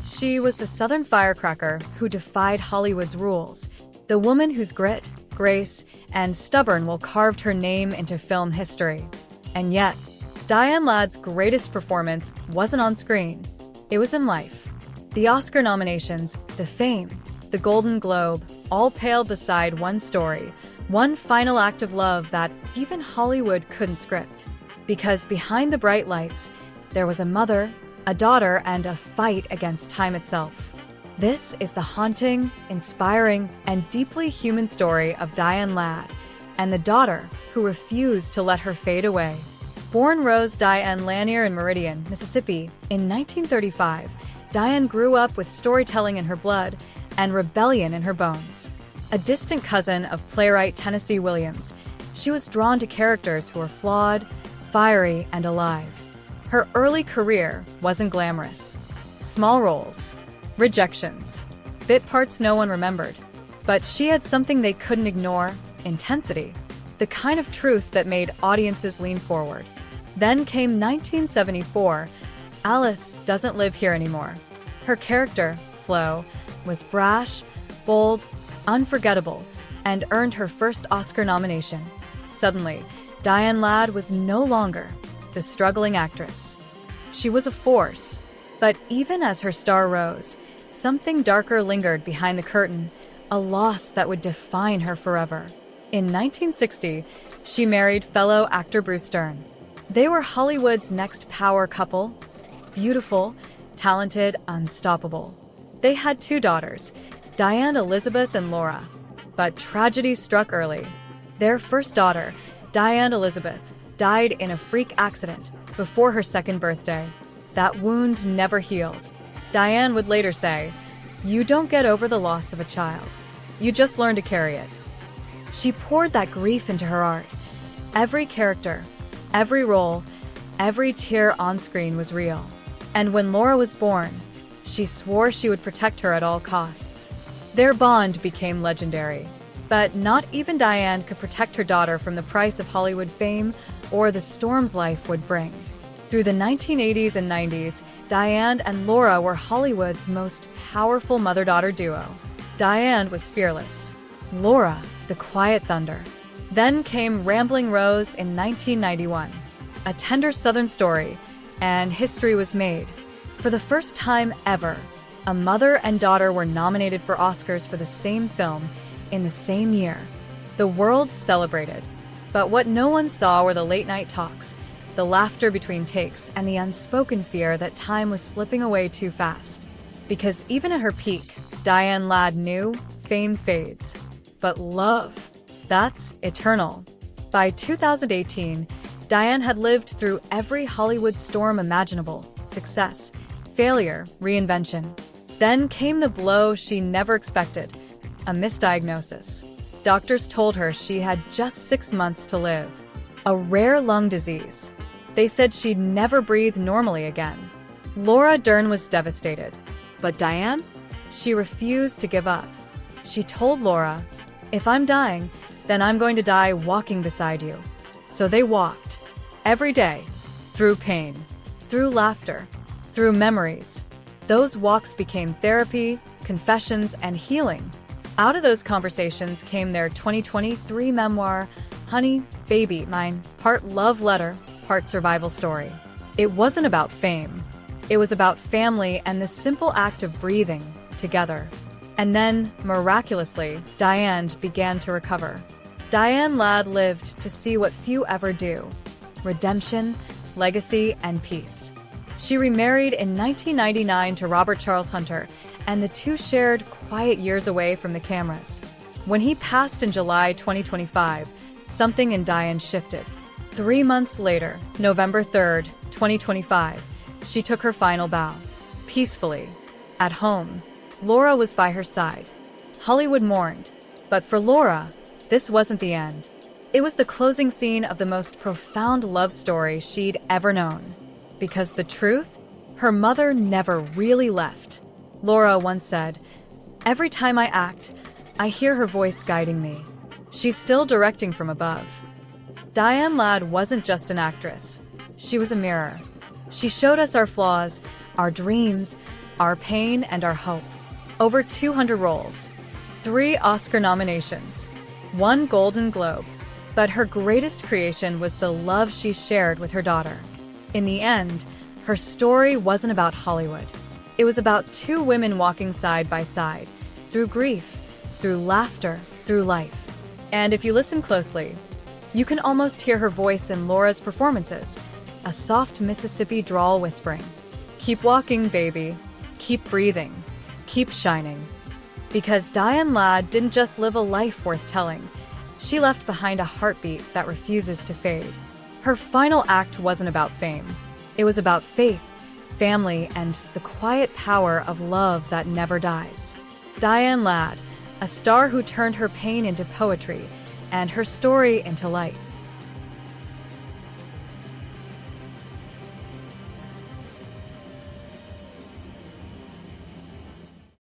She was the Southern firecracker who defied Hollywood's rules, the woman whose grit, grace, and stubborn will carved her name into film history. And yet, Diane Ladd's greatest performance wasn't on screen. It was in life. The Oscar nominations, the fame, the Golden Globe, all paled beside one story, one final act of love that even Hollywood couldn't script. Because behind the bright lights, there was a mother, a daughter, and a fight against time itself. This is the haunting, inspiring, and deeply human story of Diane Ladd and the daughter who refused to let her fade away. Born Rose Diane Lanier in Meridian, Mississippi, in 1935, Diane grew up with storytelling in her blood and rebellion in her bones. A distant cousin of playwright Tennessee Williams, she was drawn to characters who were flawed, fiery, and alive. Her early career wasn't glamorous. Small roles, rejections, bit parts no one remembered. But she had something they couldn't ignore: intensity. The kind of truth that made audiences lean forward. Then came 1974, Alice Doesn't Live Here Anymore. Her character, Flo, was brash, bold, unforgettable, and earned her first Oscar nomination. Suddenly, Diane Ladd was no longer the struggling actress. She was a force. But even as her star rose, something darker lingered behind the curtain, a loss that would define her forever. In 1960, she married fellow actor Bruce Dern. They were Hollywood's next power couple, beautiful, talented, unstoppable. They had 2 daughters, Diane Elizabeth and Laura. But tragedy struck early. Their first daughter, Diane Elizabeth, died in a freak accident before her 2nd birthday. That wound never healed. Diane would later say, "You don't get over the loss of a child. You just learn to carry it." She poured that grief into her art. Every character, every role, every tear on screen was real. And when Laura was born, she swore she would protect her at all costs. Their bond became legendary. But not even Diane could protect her daughter from the price of Hollywood fame or the storms life would bring. Through the 1980s and 90s, Diane and Laura were Hollywood's most powerful mother-daughter duo. Diane was fearless. Laura, the quiet thunder. Then came Rambling Rose in 1991. A tender Southern story, and history was made. For the first time ever, a mother and daughter were nominated for Oscars for the same film in the same year. The world celebrated. But what no one saw were the late-night talks, the laughter between takes, and the unspoken fear that time was slipping away too fast. Because even at her peak, Diane Ladd knew fame fades. But love, that's eternal. By 2018, Diane had lived through every Hollywood storm imaginable: success, failure, reinvention. Then came the blow she never expected: a misdiagnosis. Doctors told her she had just 6 months to live. A rare lung disease. They said she'd never breathe normally again. Laura Dern was devastated. But Diane? She refused to give up. She told Laura, "If I'm dying, then I'm going to die walking beside you." So they walked. Every day. Through pain. Through laughter. Through memories. Those walks became therapy, confessions, and healing. Out of those conversations came their 2023 memoir, Honey, Baby Mine, part love letter, part survival story. It wasn't about fame. It was about family and the simple act of breathing together. And then, miraculously, Diane began to recover. Diane Ladd lived to see what few ever do: redemption, legacy, and peace. She remarried in 1999 to Robert Charles Hunter, and the two shared quiet years away from the cameras. When he passed in July 2025, something in Diane shifted. 3 months later, November 3rd, 2025, she took her final bow. Peacefully. At home. Laura was by her side. Hollywood mourned. But for Laura, this wasn't the end. It was the closing scene of the most profound love story she'd ever known. Because the truth? Her mother never really left. Laura once said, "Every time I act, I hear her voice guiding me. She's still directing from above." Diane Ladd wasn't just an actress. She was a mirror. She showed us our flaws, our dreams, Our Pain and Our Hope. Over 200 roles, 3 Oscar nominations, 1 Golden Globe. But her greatest creation was the love she shared with her daughter. In the end, her story wasn't about Hollywood. It was about 2 women walking side by side, through grief, through laughter, through life. And if you listen closely, you can almost hear her voice in Laura's performances, a soft Mississippi drawl whispering, "Keep walking, baby. Keep breathing. Keep shining." Because Diane Ladd didn't just live a life worth telling. She left behind a heartbeat that refuses to fade. Her final act wasn't about fame. It was about faith, family, and the quiet power of love that never dies. Diane Ladd, a star who turned her pain into poetry and her story into light.